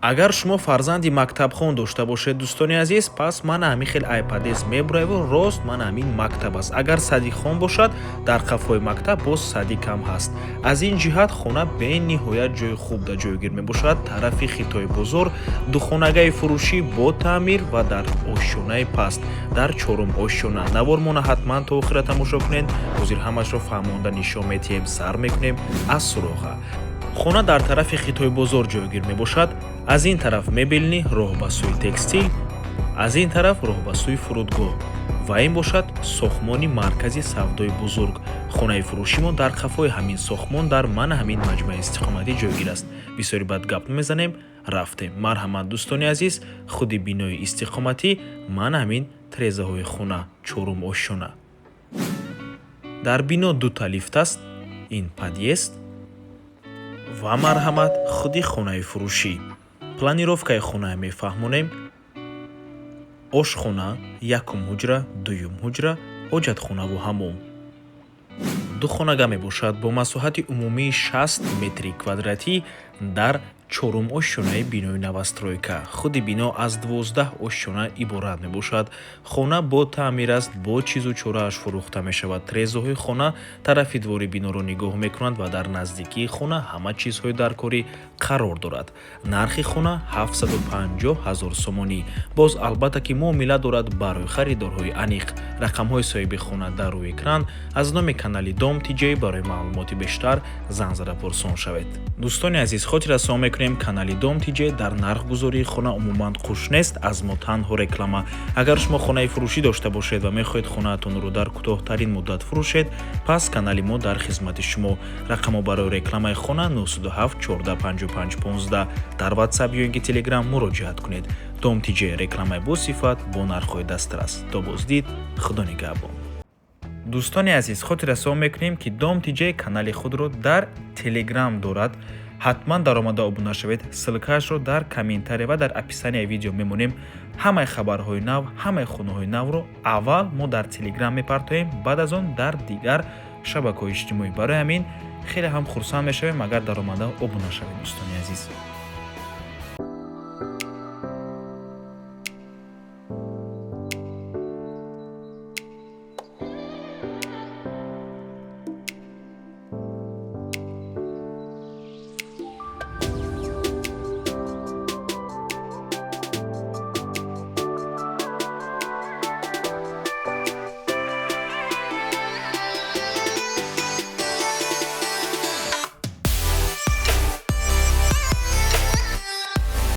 агар шумо фарзанди мактабхон дошта бошед дӯстони азиз, пас мана ҳамин хел айпадес мебураву рост мана ҳамин мактаб аст. агар садихон бошад, дар қафои мактаб боз садикам ҳаст. аз ин ҷиҳат хона бениҳоят ҷои хуб дар ҷойгир мебошад. тарафи хитои бозор духонагаи фурӯшӣ бо таъмир ва дар ошёнаи паст дар чорум ошёна. навор мона ҳатман то охира тамошо кунед. ҳозир ҳамашро фаҳмонда нишон метиҳем, сар мекунем аз суроға. хона дар тарафи хитои бозор ҷойгир мебошад. аз ин тараф мебелни роҳ ба сӯи текстил, аз ин тараф роҳ ба сӯи фурудгоҳ ва ин бошад сохмони маркази савдои бузург. хонаи фурӯшимо дар қафои ҳамин сохмон дар мана ҳамин маҷмаи истиқоматӣ ҷойгир аст. бисёри бад гап намезанем, рафтем. марҳамат дӯстони азиз, худи бинои истиқоматӣ мана ҳамин тирезаҳои хона чорум ошёна. дар бино дута лифт аст, ин подъезд ва марҳамат худи хонаи фурӯшӣ. планировкаи хонаи мефаҳмонем. ошхона, якум ҳуҷра, дуюм ҳуҷра, ҳоҷатхонаву ҳаммом. ду хонага мебошад бо масоҳати умумии 60 метри квадратӣ дар чорум ошёнаи бинои навастройка. худи бино аз 12 ошёна иборат мебошад. хона бо таъмир аст, бо чизу чорааш фурӯхта мешавад. тирезаҳои хона тарафи двори биноро нигоҳ мекунанд ва дар наздикии хона ҳама чизҳои даркорӣ қарор дорад. нархи хона 750 000 сомонӣ. боз албатта ки муомила дорад барои харидорҳои аниқ. рақамҳои соҳиби хона дар рӯи экран. аз номи канали Dom TJ барои маълумоти бештар занг зада пурсон шавед. дӯстони азиз, хотир расон мекунем канали Dom TJ дар нархгузории хона умуман хуш нест, аз мо танҳо реклама. агар шумо хонаи фурӯшӣ дошта бошед ва мехоҳед хонаатонро дар кӯтоҳтарин муддат фурӯшед, пас канали мо дар хизмати шумо. рақамо барои рекламаи хона 97 14 55 15. дар WhatsApp ё инки Telegram муроҷиат кунед. Dom TJ рекламаи босифат бо нархҳои дастрас. то боздид, худо нигаҳбон. дӯстони азиз, хотир расон мекунем ки Dom TJ канали худро дар Telegram дорад. ҳатман даромада обуна шавед. ссилкаашро дар комментария ва дар описанияи видео мемонем. ҳамаи хабарҳои нав, ҳамаи хонаҳои навро аввал мо дар Telegram мепартоем, баъд аз он дар дигар шабакаҳои иҷтимоӣ. барои ҳамин хеле ҳам хурсанд мешавем агар даромада обуна шавед дӯстони азиз.